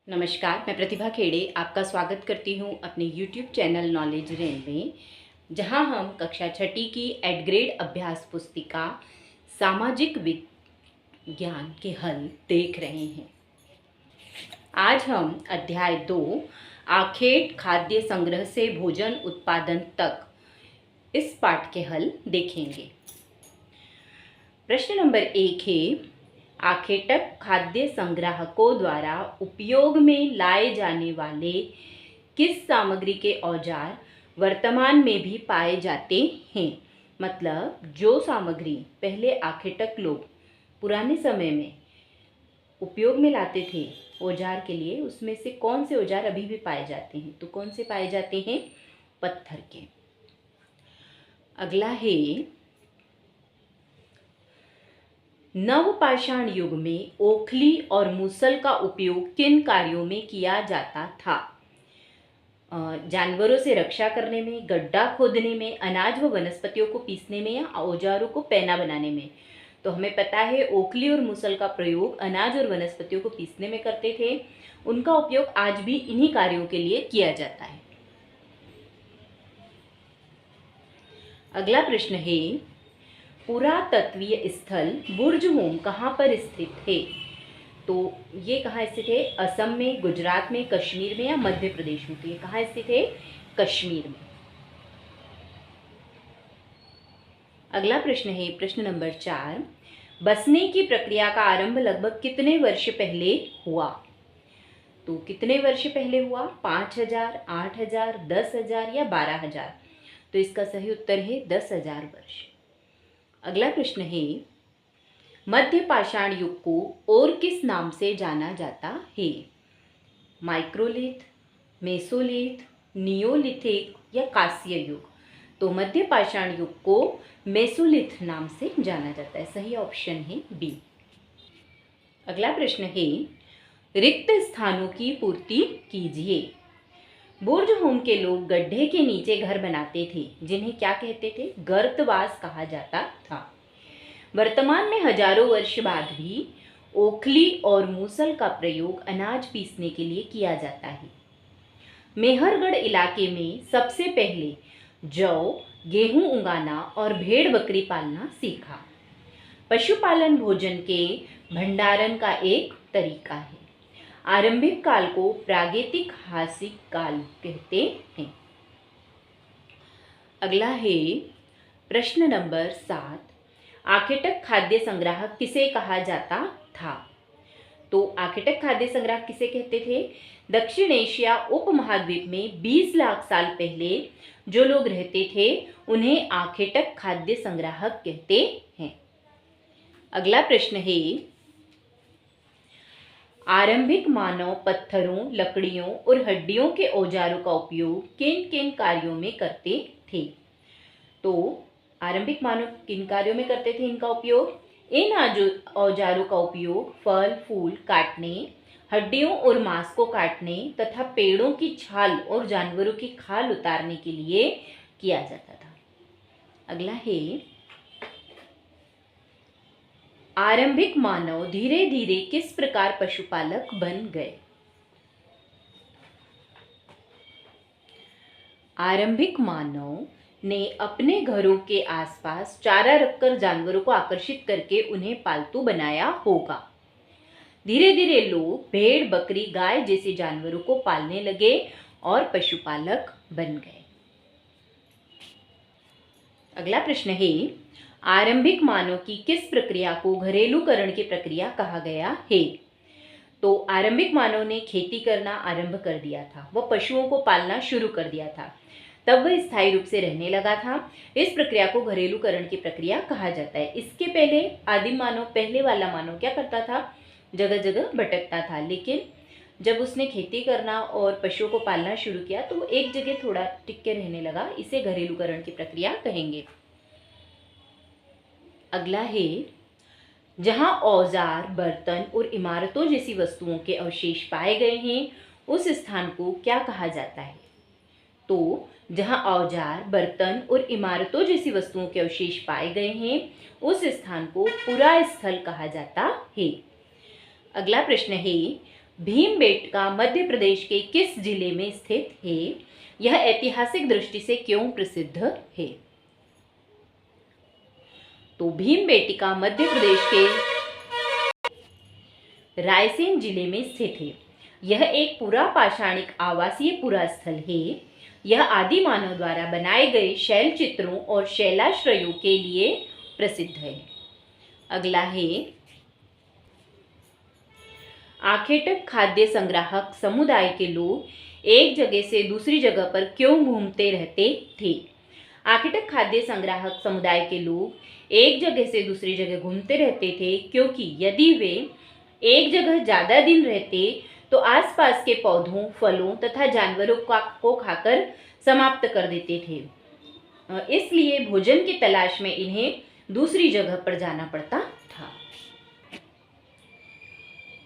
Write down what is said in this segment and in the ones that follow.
नमस्कार, मैं प्रतिभा खेड़े आपका स्वागत करती हूँ अपने YouTube चैनल नॉलेज रेन में, जहाँ हम कक्षा छठी की एड ग्रेड अभ्यास पुस्तिका सामाजिक विज्ञान के हल देख रहे हैं। आज हम अध्याय 2 आखेट खाद्य संग्रह से भोजन उत्पादन तक इस पाठ के हल देखेंगे। प्रश्न नंबर 1 है, आखेटक खाद्य संग्राहकों द्वारा उपयोग में लाए जाने वाले किस सामग्री के औजार वर्तमान में भी पाए जाते हैं। मतलब जो सामग्री पहले आखेटक लोग पुराने समय में उपयोग में लाते थे औजार के लिए, उसमें से कौन से औजार अभी भी पाए जाते हैं। तो कौन से पाए जाते हैं? पत्थर के। अगला है, नवपाषाण युग में ओखली और मूसल का उपयोग किन कार्यों में किया जाता था? जानवरों से रक्षा करने में, गड्ढा खोदने में, अनाज व वनस्पतियों को पीसने में या औजारों को पैना बनाने में। तो हमें पता है ओखली और मूसल का प्रयोग अनाज और वनस्पतियों को पीसने में करते थे। उनका उपयोग आज भी इन्हीं कार्यों के लिए किया जाता है। अगला प्रश्न है, पुरातत्वीय स्थल बुर्ज होम कहाँ पर स्थित है? तो ये कहाँ स्थित है? असम में, गुजरात में, कश्मीर में या मध्य प्रदेश में। तो ये कहाँ स्थित है? कश्मीर में। अगला प्रश्न है प्रश्न नंबर 4, बसने की प्रक्रिया का आरंभ लगभग कितने वर्ष पहले हुआ? तो कितने वर्ष पहले हुआ? 5000, 8000, 10,000 या 12,000। तो इसका सही उत्तर है 10,000 वर्ष। अगला प्रश्न है, मध्य पाषाण युग को और किस नाम से जाना जाता है? माइक्रोलिथ, मेसोलिथ, नियोलिथिक या कांस्य युग। तो मध्य पाषाण युग को मेसोलिथ नाम से जाना जाता है। सही ऑप्शन है बी। अगला प्रश्न है, रिक्त स्थानों की पूर्ति कीजिए। बुर्ज होम के लोग गड्ढे के नीचे घर बनाते थे, जिन्हें क्या कहते थे? गर्तवास कहा जाता था। वर्तमान में हजारों वर्ष बाद भी ओखली और मूसल का प्रयोग अनाज पीसने के लिए किया जाता है। मेहरगढ़ इलाके में सबसे पहले जौ, गेहूं उगाना और भेड़ बकरी पालना सीखा। पशुपालन भोजन के भंडारण का एक तरीका है। आरंभिक काल को प्रागैतिहासिक काल कहते हैं। अगला है प्रश्न नंबर 7, आखेटक खाद्य संग्राहक किसे कहा जाता था? तो आखेटक खाद्य संग्राहक किसे कहते थे? दक्षिण एशिया उपमहाद्वीप में 20 लाख साल पहले जो लोग रहते थे उन्हें आखेटक खाद्य संग्राहक कहते हैं। अगला प्रश्न है, आरंभिक मानव पत्थरों, लकड़ियों और हड्डियों के औजारों का उपयोग किन किन कार्यों में करते थे? तो आरंभिक मानव किन कार्यों में करते थे इनका उपयोग? इन औजारों का उपयोग फल फूल काटने, हड्डियों और मांस को काटने तथा पेड़ों की छाल और जानवरों की खाल उतारने के लिए किया जाता था। अगला है, आरंभिक मानव धीरे धीरे किस प्रकार पशुपालक बन गए? आरंभिक मानव ने अपने घरों के आसपास चारा रखकर जानवरों को आकर्षित करके उन्हें पालतू बनाया होगा। धीरे धीरे लोग भेड़, बकरी, गाय जैसे जानवरों को पालने लगे और पशुपालक बन गए। अगला प्रश्न है, आरंभिक मानव की किस प्रक्रिया को घरेलूकरण की प्रक्रिया कहा गया है? तो आरंभिक मानव ने खेती करना आरंभ कर दिया था, वह पशुओं को पालना शुरू कर दिया था, तब वह स्थायी रूप से रहने लगा था। इस प्रक्रिया को घरेलूकरण की प्रक्रिया कहा जाता है। इसके पहले आदिम मानव, पहले वाला मानव क्या करता था? जगह जगह भटकता था, लेकिन जब उसने खेती करना और पशुओं को पालना शुरू किया तो वो एक जगह थोड़ा टिक के रहने लगा। इसे घरेलूकरण की प्रक्रिया कहेंगे। अगला है, जहां औजार, बर्तन और इमारतों जैसी वस्तुओं के अवशेष पाए गए हैं उस स्थान को क्या कहा जाता है? तो जहां औजार, बर्तन और इमारतों जैसी वस्तुओं के अवशेष पाए गए हैं उस स्थान को पुरा स्थल कहा जाता है। अगला प्रश्न है, भीमबेटका मध्य प्रदेश के किस जिले में स्थित है? यह ऐतिहासिक दृष्टि से क्यों प्रसिद्ध है? तो भीमबेटका मध्य प्रदेश के रायसेन जिले में स्थित है। यह एक पुरा पाषाणिक आवासीय पुरा स्थल है। यह आदि मानव द्वारा बनाए गए शैल चित्रों और शैलाश्रयों के लिए प्रसिद्ध है। अगला है, आखेटक खाद्य संग्राहक समुदाय के लोग एक जगह से दूसरी जगह पर क्यों घूमते रहते थे? आखेटक खाद्य संग्राहक समुदाय के लोग एक जगह से दूसरी जगह घूमते रहते थे क्योंकि यदि वे एक जगह ज़्यादा दिन रहते तो आसपास के पौधों, फलों तथा जानवरों को खाकर समाप्त कर देते थे। इसलिए भोजन की तलाश में इन्हें दूसरी जगह पर जाना पड़ता था।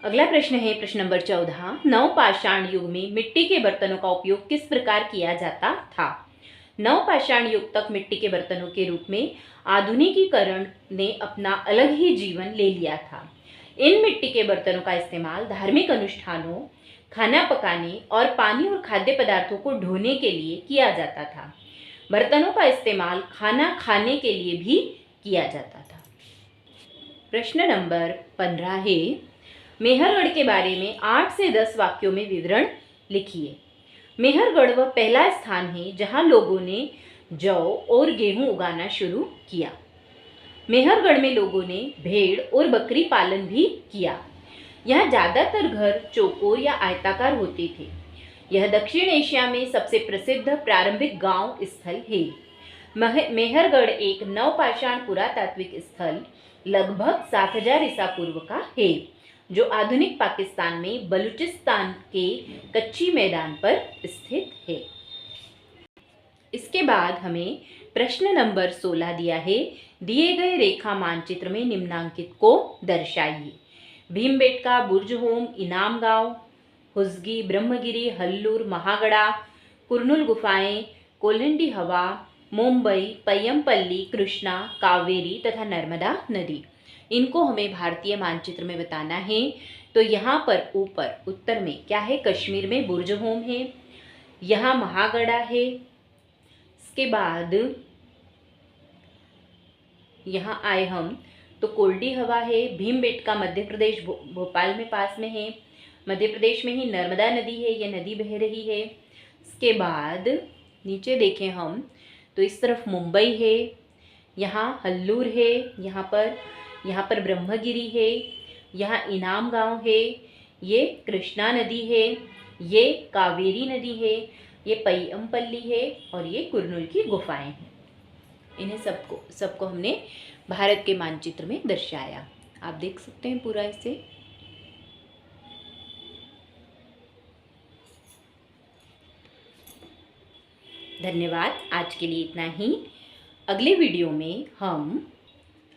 अगला प्रश्न है प्रश्न नंबर 14। नवपाषाण युग में मिट्टी के बर्तनों का उपयोग किस प्रकार किया जाता था? नवपाषाण युग तक मिट्टी के बर्तनों के रूप में आधुनिकीकरण ने अपना अलग ही जीवन ले लिया था। इन मिट्टी के बर्तनों का इस्तेमाल धार्मिक अनुष्ठानों, खाना पकाने और पानी और खाद्य पदार्थों को ढोने के लिए किया जाता था। बर्तनों का इस्तेमाल खाना खाने के लिए भी किया जाता था। प्रश्न नंबर 15 है, मेहरगढ़ के बारे में 8 से 10 वाक्यों में विवरण लिखिए। मेहरगढ़ वह पहला स्थान है जहां लोगों ने जौ और गेहूं उगाना शुरू किया। मेहरगढ़ में लोगों ने भेड़ और बकरी पालन भी किया। यहाँ ज़्यादातर घर चौकोर या आयताकार होते थे। यह दक्षिण एशिया में सबसे प्रसिद्ध प्रारंभिक गांव स्थल है। मेहरगढ़ एक नवपाषाण पुरातात्विक स्थल लगभग 7000 ईसा पूर्व का है, जो आधुनिक पाकिस्तान में बलूचिस्तान के कच्ची मैदान पर स्थित है। इसके बाद हमें प्रश्न नंबर 16 दिया है, दिए गए रेखा मानचित्र में निम्नांकित को दर्शाइए। भीमबेटका, बुर्जहोम, इनाम गांव, हुसगी, ब्रह्मगिरी, हल्लूर, महागड़ा, कुरनूल गुफाएं, कोलंडी हवा, मुंबई, पय्यमपल्ली, कृष्णा, कावेरी तथा नर्मदा नदी। इनको हमें भारतीय मानचित्र में बताना है। तो यहाँ पर ऊपर उत्तर में क्या है? कश्मीर में बुर्जहोम है, यहाँ महागड़ा है, इसके बाद यहाँ आए हम तो कोल्डी हवा है। भीमबेटका मध्य प्रदेश भोपाल में पास में है। मध्य प्रदेश में ही नर्मदा नदी है, ये नदी बह रही है। इसके बाद नीचे देखें हम तो इस तरफ मुंबई है, यहाँ हल्लूर है, यहाँ पर ब्रह्मगिरी है, यहाँ इनाम गांव है, ये कृष्णा नदी है, ये कावेरी नदी है, ये पय्यमपल्ली है और ये कुरनूल की गुफाएं हैं। इन्हें सबको हमने भारत के मानचित्र में दर्शाया। आप देख सकते हैं पूरा इसे। धन्यवाद। आज के लिए इतना ही। अगले वीडियो में हम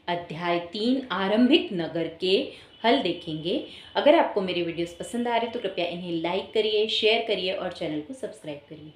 अध्याय 3 आरंभिक नगर के हल देखेंगे। अगर आपको मेरे वीडियोस पसंद आ रहे तो कृपया इन्हें लाइक करिए, शेयर करिए और चैनल को सब्सक्राइब करिए।